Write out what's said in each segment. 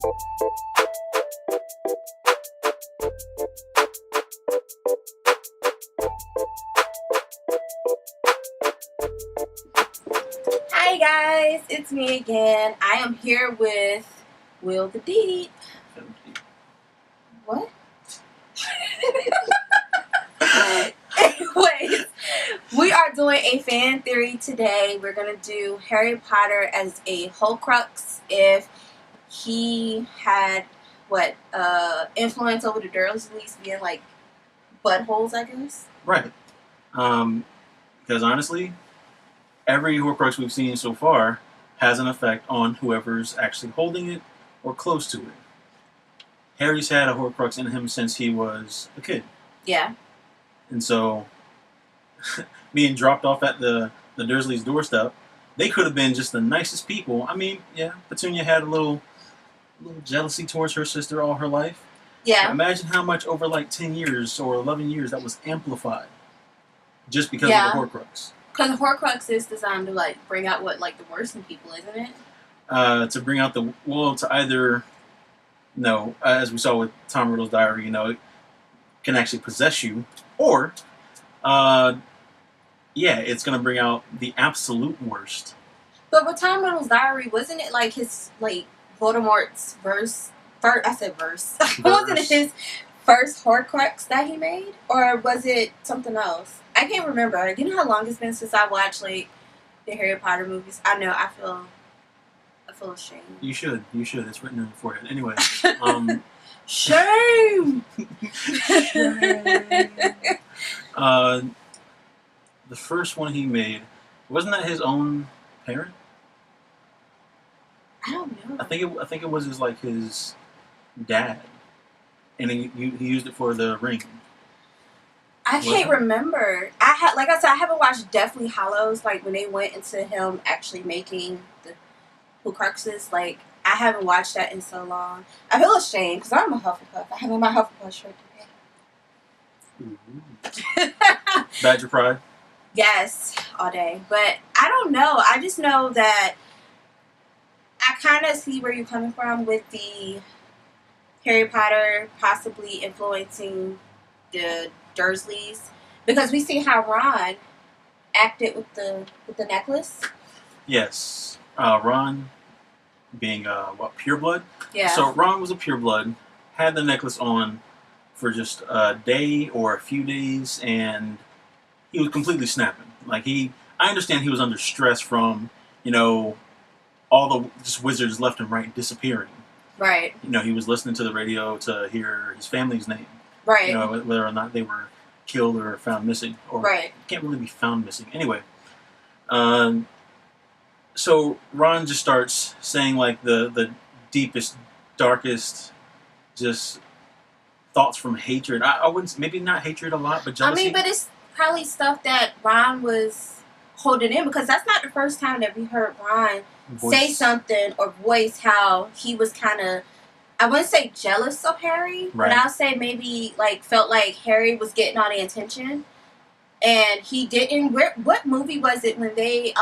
Hi guys, it's me again. I am here with Will the Deep. What? Anyways, we are doing a fan theory today. We're gonna do Harry Potter as a horcrux if he had influence over the Dursleys being like buttholes, I guess. Right. Because honestly, every horcrux we've seen so far has an effect on whoever's actually holding it or close to it. Harry's had a horcrux in him since he was a kid. Yeah. And so, being dropped off at the Dursleys' doorstep, they could have been just the nicest people. I mean, yeah, Petunia had a little jealousy towards her sister all her life. Yeah. But imagine how much over like 10 years or 11 years that was amplified just because of the horcrux. Because the horcrux is designed to like bring out the worst in people, isn't it? To bring out to either, as we saw with Tom Riddle's diary, it can actually possess you, or, it's going to bring out the absolute worst. But with Tom Riddle's diary, wasn't it like his, Voldemort's verse? Wasn't it his first horcrux that he made? Or was it something else? I can't remember. You know how long it's been since I watched, the Harry Potter movies? I know, I feel ashamed. You should. It's written in your forehead. Anyway. Shame! The first one he made, wasn't that his own parent? I don't know. I think it was his dad, and he used it for the ring. I can't remember. I haven't watched Deathly Hallows, when they went into him actually making the horcruxes. I haven't watched that in so long. I feel ashamed because I'm a Hufflepuff. I have on my Hufflepuff shirt today. Badger pride? Yes, all day. But I don't know. I just know that I kind of see where you're coming from with the Harry Potter possibly influencing the Dursleys, because we see how Ron acted with the necklace. Yes, Ron being pureblood. Yeah. So Ron was a pureblood, had the necklace on for just a day or a few days, and he was completely snapping. I understand he was under stress from all the just wizards left and right disappearing. Right. He was listening to the radio to hear his family's name. Right. Whether or not they were killed or found missing. Or can't really be found missing. Anyway. So Ron just starts saying the deepest, darkest, just thoughts from hatred. I wouldn't, maybe not hatred a lot, but jealousy. I mean, but it's probably stuff that Ron was holding in, because that's not the first time that we heard Ron say something or voice how he was kind of, I wouldn't say jealous of Harry, but I'll say maybe felt like Harry was getting all the attention, and he didn't. What movie was it when they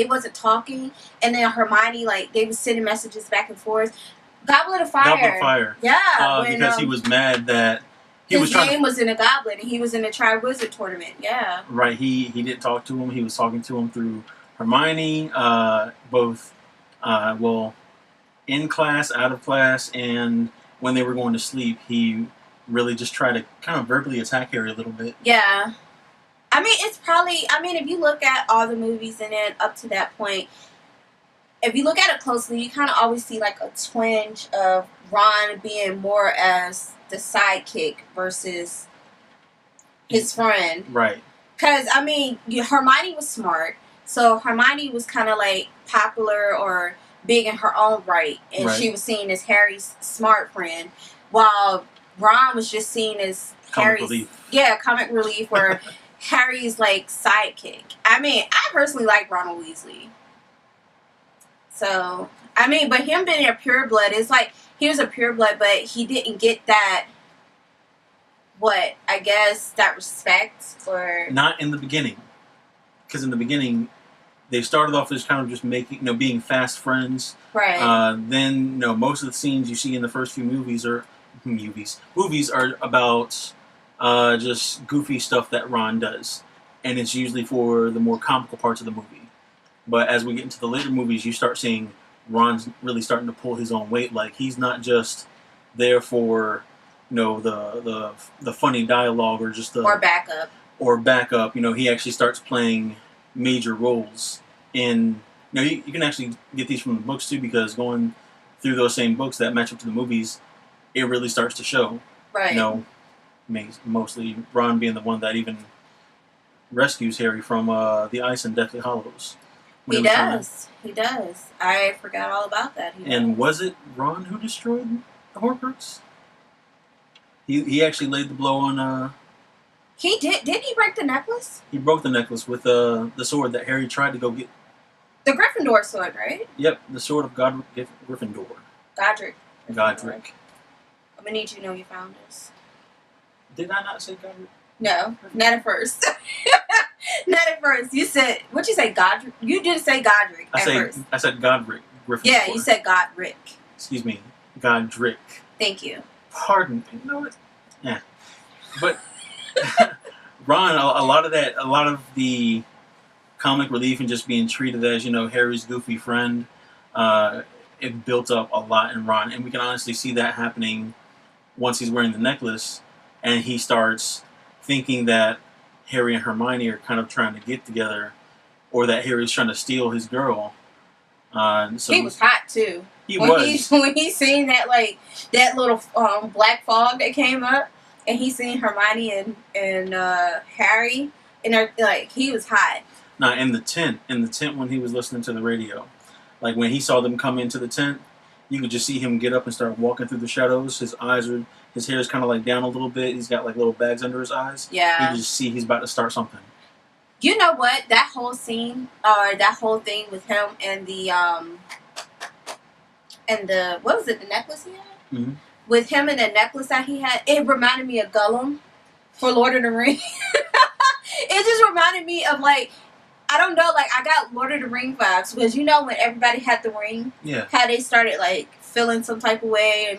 wasn't talking, and then Hermione they were sending messages back and forth? Goblet of Fire. Goblet of Fire. Yeah, because he was mad that his name was in a goblet and he was in a Triwizard tournament. Yeah. Right. He didn't talk to him. He was talking to him through Hermione, both in class, out of class, and when they were going to sleep, he really just tried to kind of verbally attack Harry a little bit. Yeah. I mean, it's probably, if you look at all the movies in it up to that point, if you look at it closely, you kind of always see a twinge of Ron being more as the sidekick versus his friend. Right. Because, Hermione was smart, so Hermione was kind of popular or big in her own right, and she was seen as Harry's smart friend, while Ron was just seen as Harry's comic relief or Harry's sidekick. I personally like Ronald Weasley. So but him being a pureblood, it's he was a pureblood, but he didn't get that. That respect or not in the beginning, because in the beginning they started off as kind of just making, being fast friends. Right. Then, most of the scenes you see in the first few movies are about just goofy stuff that Ron does, and it's usually for the more comical parts of the movie. But as we get into the later movies, you start seeing Ron's really starting to pull his own weight. Like, he's not just there for, the funny dialogue or just the or backup. He actually starts playing major roles in. You can actually get these from the books too, because going through those same books that match up to the movies, it really starts to show. Right. Mostly Ron being the one that even rescues Harry from the ice in Deathly Hallows. He does. He does. I forgot all about that. Was it Ron who destroyed the horcrux? He actually laid the blow on. He did. Did he break the necklace? He broke the necklace with the sword that Harry tried to go get. The Gryffindor sword, right? Yep, the sword of Gryffindor. Godric. I'm gonna need you to know you found this. Did I not say Godric? No, not at first. Not at first. You said, what'd you say, Godric? You didn't say Godric first. I said Godric. Gryffindor. Yeah, you said Godric. Excuse me, Godric. Thank you. Pardon. You know what? Yeah. But Ron, a lot of the comic relief and just being treated as, Harry's goofy friend, it built up a lot in Ron. And we can honestly see that happening once he's wearing the necklace and he starts thinking that Harry and Hermione are kind of trying to get together, or that Harry's trying to steal his girl. So he was hot too. When he's seen that that little black fog that came up, and he seen Hermione and Harry, and he was hot. Nah, in the tent when he was listening to the radio, when he saw them come into the tent, you could just see him get up and start walking through the shadows. His hair is kind of down a little bit. He's got little bags under his eyes. Yeah. You just see he's about to start something. You know what? That whole scene, that whole thing with him and the what was it? The necklace he had. Mm-hmm. With him and the necklace that he had, it reminded me of Gollum for Lord of the Rings. It just reminded me of I don't know, I got Lord of the Ring vibes, because when everybody had the ring, yeah, how they started feeling some type of way, and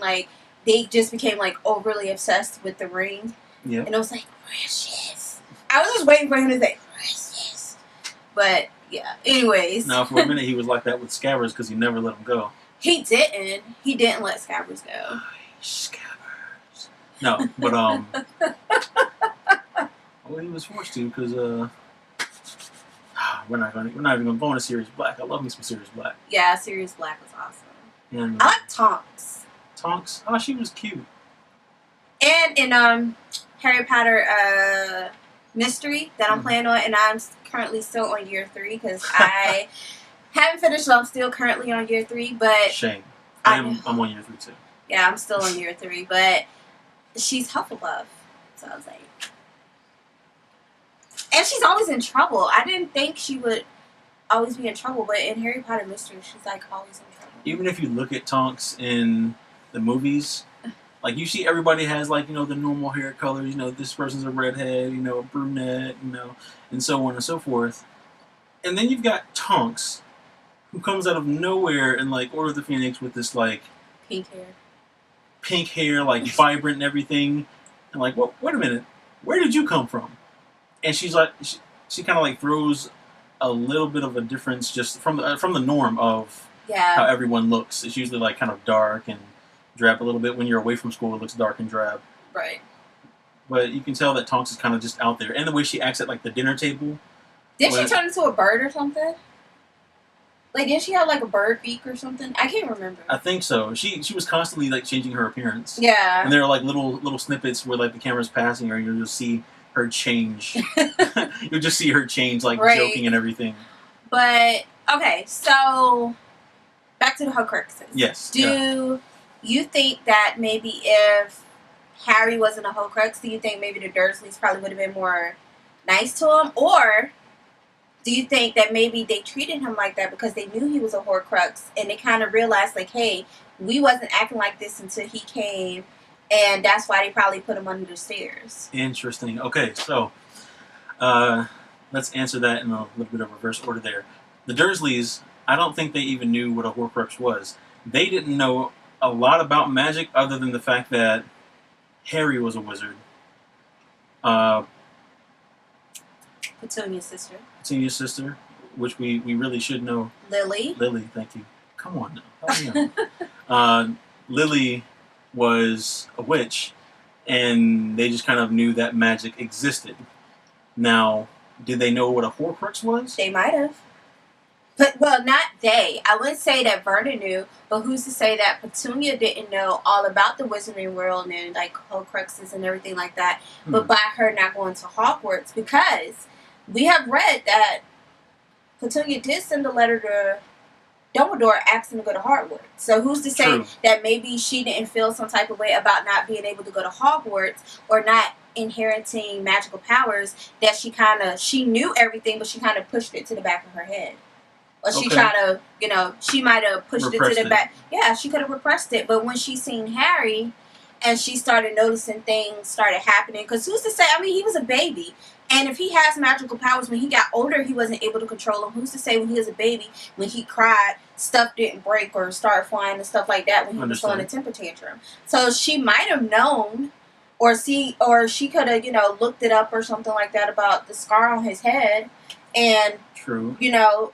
they just became overly obsessed with the ring. Yeah. And it was precious. I was just waiting for him to say precious. But yeah, anyways. Now for a minute he was like that with Scabbers because he never let him go. He didn't. He didn't let Scabbers go. Scabbers. No, but well, he was forced to, because we're not even gonna go into Sirius Black. I love me some Sirius Black. Yeah, Sirius Black was awesome. And I like Tonks. Tonks? Oh, she was cute. And in Harry Potter Mystery that I'm playing on, and I'm currently still on year 3 because I haven't finished, so I'm still currently on year 3. But shame. I'm on year 3 too. Yeah, I'm still on year 3, but she's Hufflepuff, so I was like, and she's always in trouble. I didn't think she would always be in trouble, but in Harry Potter Mystery, she's always in trouble. Even if you look at Tonks in the movies, you see everybody has the normal hair colors. This person's a redhead, a brunette, and so on and so forth. And then you've got Tonks, who comes out of nowhere in Order of the Phoenix with this pink hair, vibrant and everything. And well, wait a minute, where did you come from? And she's she kind of throws a little bit of a difference just from the norm of how everyone looks. It's usually kind of dark and drab a little bit. When you're away from school, it looks dark and drab. Right. But you can tell that Tonks is kind of just out there, and the way she acts at the dinner table. Did she turn into a bird or something? Didn't she have a bird beak or something? I can't remember. I think so. She was constantly changing her appearance. Yeah. And there are little snippets where the camera's passing her, and you'll just see her change. You'll just see her change, right. Joking and everything. But okay, so back to the horcruxes. Yes. Do you think that maybe if Harry wasn't a horcrux, do you think maybe the Dursleys probably would have been more nice to him? Or do you think that maybe they treated him like that because they knew he was a horcrux, and they kind of realized hey, we wasn't acting like this until he came, and that's why they probably put him under the stairs? Interesting. Okay, so let's answer that in a little bit of reverse order there. the Dursleys, I don't think they even knew what a horcrux was. They didn't know a lot about magic other than the fact that Harry was a wizard. Petunia's sister. Petunia's sister, which we really should know. Lily. Lily, thank you. Come on now. Help me out. Lily was a witch, and they just kind of knew that magic existed. Now, did they know what a horcrux was? They might have. But, well, not they. I wouldn't say that Vernon knew, but who's to say that Petunia didn't know all about the wizarding world and, like, horcruxes and everything like that, but by her not going to Hogwarts? Because we have read that Petunia did send a letter to Dumbledore asking to go to Hogwarts. So who's to say that maybe she didn't feel some type of way about not being able to go to Hogwarts or not inheriting magical powers, that she knew everything, but she kind of pushed it to the back of her head. Or she tried to, she might have pushed it to the back. Yeah, she could have repressed it. But when she seen Harry and she started noticing things started happening, because who's to say, I mean, he was a baby. And if he has magical powers, when he got older, he wasn't able to control them. Who's to say when he was a baby, when he cried, stuff didn't break or start flying and stuff like that when he was throwing a temper tantrum. So she might have known, or she could have, looked it up or something like that about the scar on his head. And,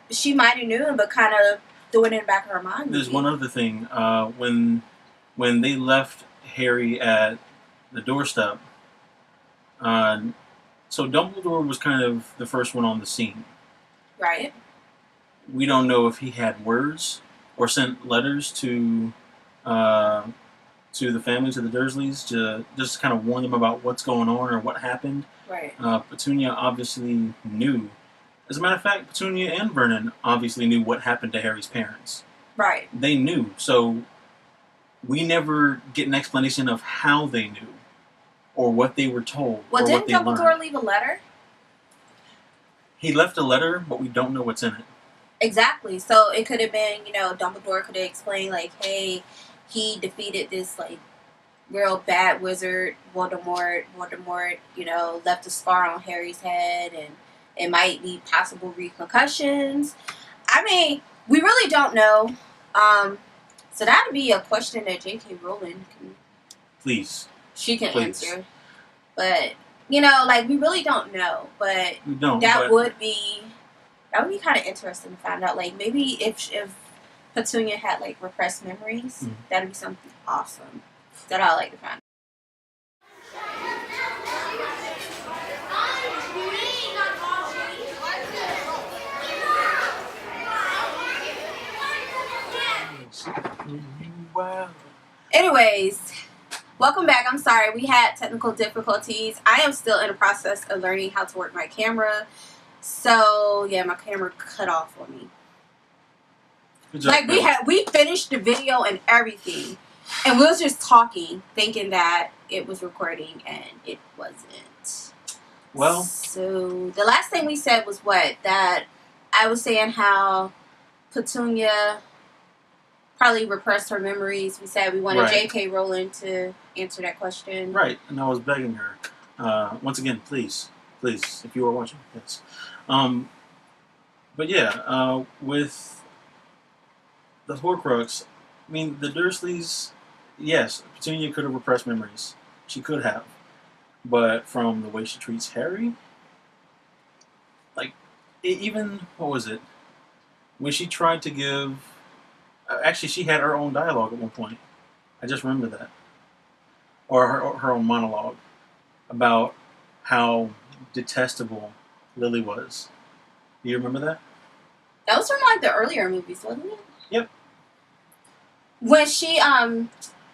she might have knew, but kind of threw it in the back of her mind. There's one other thing. When they left Harry at the doorstep, so Dumbledore was kind of the first one on the scene. Right. We don't know if he had words or sent letters to the families of the Dursleys to just kind of warn them about what's going on or what happened. Right. Petunia obviously knew. As a matter of fact, Petunia and Vernon obviously knew what happened to Harry's parents. Right. They knew. So we never get an explanation of how they knew or what they were told. Well, or didn't what they Dumbledore learned. leave a letter? He left a letter, but we don't know what's in it. Exactly. So it could have been, Dumbledore could have explained, like, hey, he defeated this, like, real bad wizard, Voldemort, left a scar on Harry's head, and it might be possible repercussions. I mean, we really don't know. So that would be a question that J.K. Rowling can... Please. She can answer. But, we really don't know. But that would be kind of interesting to find out. Like, maybe if Petunia had, like, repressed memories, that would be something awesome that I'd like to find out. Anyways, welcome back. I'm sorry, we had technical difficulties. I am still in the process of learning how to work my camera. So, yeah, my camera cut off on me. Like, we finished the video and everything. And we was just talking, thinking that it was recording, and it wasn't. Well. So, the last thing we said was what? That I was saying how Petunia probably repressed her memories. We said we wanted J.K. Rowling to answer that question. Right, and I was begging her. Once again, please, if you are watching, yes. But yeah, with the Horcrux, I mean, the Dursleys, yes, Petunia could have repressed memories. She could have. But from the way she treats Harry, like, even, what was it? When she tried to give... Actually, she had her own dialogue at one point. I just remember that. Or her own monologue about how detestable Lily was. Do you remember that? That was from, like, the earlier movies, wasn't it? Yep. When she,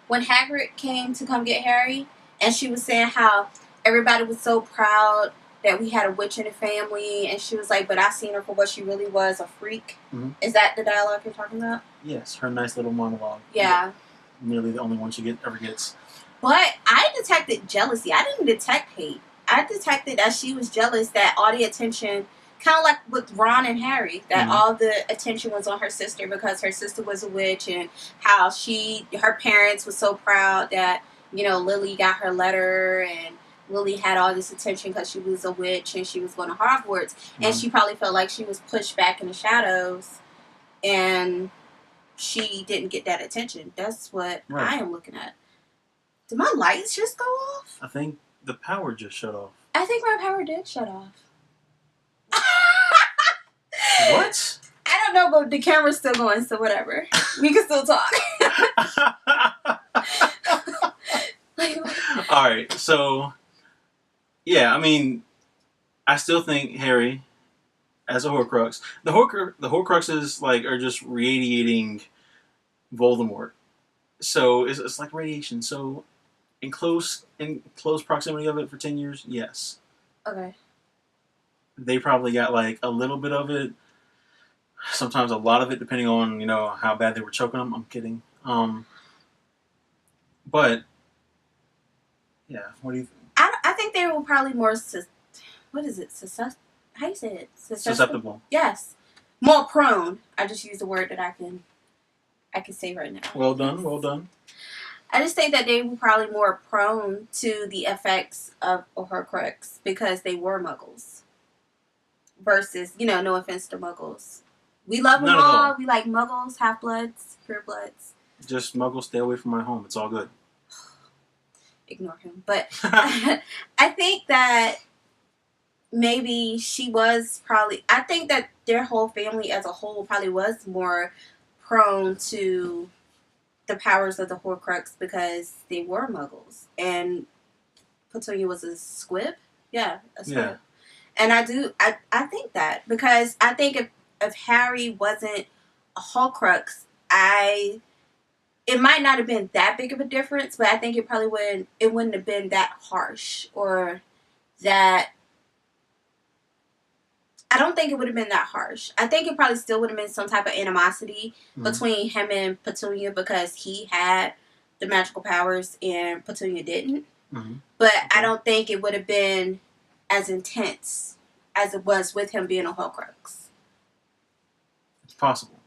when Hagrid came to come get Harry, and she was saying how everybody was so proud that we had a witch in the family, and she was like, but I seen her for what she really was, a freak. Mm-hmm. Is that the dialogue you're talking about? Yes, her nice little monologue. Yeah. Nearly the only one she ever gets. But I detected jealousy. I didn't detect hate. I detected that she was jealous that all the attention, kind of like with Ron and Harry, that all the attention was on her sister because her sister was a witch, and how her parents were so proud that, Lily got her letter, and Lily had all this attention because she was a witch and she was going to Hogwarts, and she probably felt like she was pushed back in the shadows, and she didn't get that attention. That's what I am looking at. Did my lights just go off? I think the power just shut off. I think my power did shut off. What? I don't know, but the camera's still going, so whatever. We can still talk. Alright, so yeah, I mean, I still think Harry as a horcrux. The horcruxes like are just radiating Voldemort. So it's like radiation. So in close proximity of it for 10 years, yes. Okay. They probably got like a little bit of it. Sometimes a lot of it, depending on, how bad they were choking them. I'm kidding. But yeah, what do you think? I think they were probably more what is it? How you say it? Susceptible. Yes. More prone. I just used the word that I can say right now. Well done, well done. I just think that they were probably more prone to the effects of a horcrux because they were muggles. Versus, no offense to muggles. We love them all. We like muggles, half-bloods, pure-bloods. Just muggles, stay away from my home. It's all good. Ignore him. But I think that maybe she was probably... I think that their whole family as a whole probably was more prone to the powers of the horcrux because they were muggles. And Petunia was a squib? Yeah, a squib. Yeah. And I think that because I think if Harry wasn't a horcrux, it might not have been that big of a difference, but I think it wouldn't have been that harsh or that. I don't think it would have been that harsh. I think it probably still would have been some type of animosity between him and Petunia because he had the magical powers and Petunia didn't. Mm-hmm. But okay. I don't think it would have been as intense as it was with him being a horcrux. It's possible.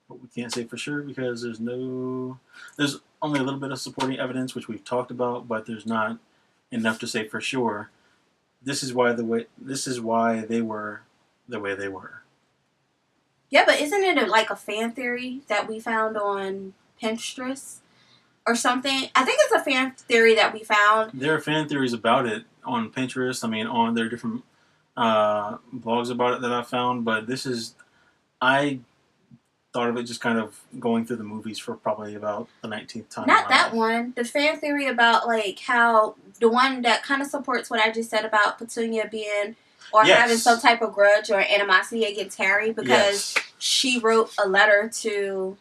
But we can't say for sure because there's only a little bit of supporting evidence, which we've talked about, but there's not enough to say for sure. This is why they were the way they were. Yeah, but isn't it like a fan theory that we found on Pinterest or something? I think it's a fan theory that we found. There are fan theories about it on Pinterest. I mean, there are different blogs about it that I found, but I thought of it just kind of going through the movies for probably about the 19th time. Not that one. The fan theory about like how the one that kind of supports what I just said about Petunia being or having some type of grudge or animosity against Harry because she wrote a letter to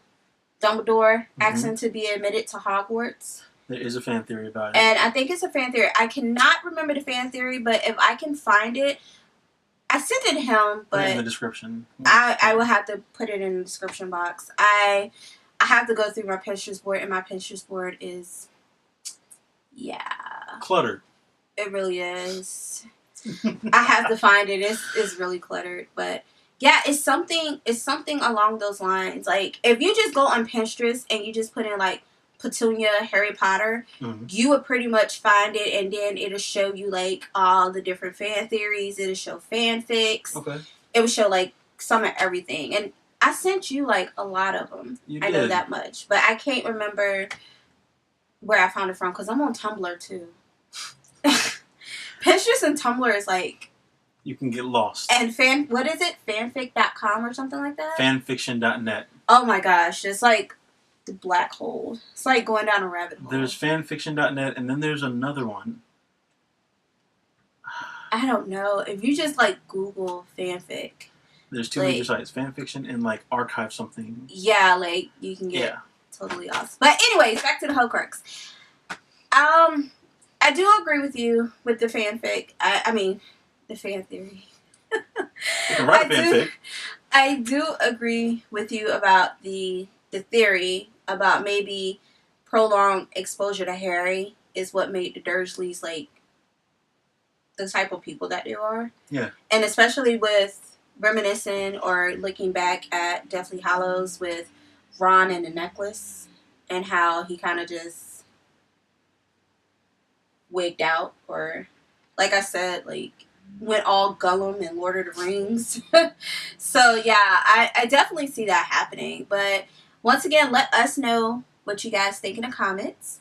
Dumbledore asking to be admitted to Hogwarts. There is a fan theory about it. And I think it's a fan theory. I cannot remember the fan theory, but if I can find it, I sent it to him, but... Put it in the description. I will have to put it in the description box. I have to go through my Pinterest board, and my Pinterest board is... Yeah. Cluttered. It really is. I have to find it. It's really cluttered, but... Yeah, it's something along those lines. Like, if you just go on Pinterest and you just put in, like, Petunia, Harry Potter, you would pretty much find it, and then it'll show you, like, all the different fan theories. It'll show fanfics. Okay. It will show, like, some of everything. And I sent you, like, a lot of them. I know that much. But I can't remember where I found it from, because I'm on Tumblr, too. Pinterest and Tumblr is, like... You can get lost. And what is it? Fanfic.com or something like that? Fanfiction.net. Oh, my gosh. It's, like... the black hole. It's like going down a rabbit hole. There's fanfiction.net and then there's another one. I don't know. If you just like Google fanfic. There's two major sites. Fanfiction and like archive something. Yeah, like you can get totally lost. But anyways, back to the horcrux. I do agree with you with the fanfic. I mean, the fan theory. You can write fanfic. I do agree with you about the theory about maybe prolonged exposure to Harry is what made the Dursleys like the type of people that they are. Yeah. And especially with reminiscing or looking back at Deathly Hallows with Ron and the necklace and how he kind of just wigged out, or like I said, like went all Gollum and Lord of the Rings. So yeah, I definitely see that happening. But once again, let us know what you guys think in the comments.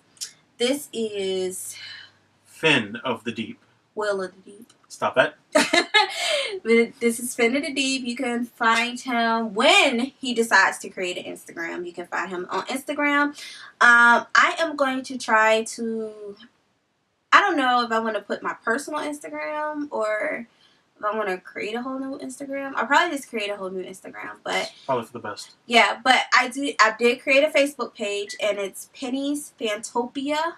This is Finn of the Deep. Will of the Deep. Stop that. This is Finn of the Deep. You can find him when he decides to create an Instagram. You can find him on Instagram. I am going to try to, I don't know if I want to put my personal Instagram or if I want to create a whole new Instagram. I'll probably just create a whole new Instagram. But probably for the best. Yeah, but I did create a Facebook page, and it's Penny's Fantopia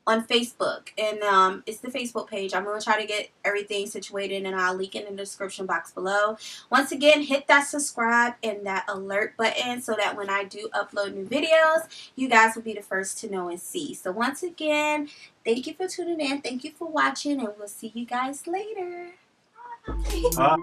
on Facebook, and it's the Facebook page. I'm going to try to get everything situated, and I'll link it in the description box below. Once again, hit that subscribe and that alert button so that when I do upload new videos, you guys will be the first to know and see. So once again, thank you for tuning in. Thank you for watching, and we'll see you guys later. Bye.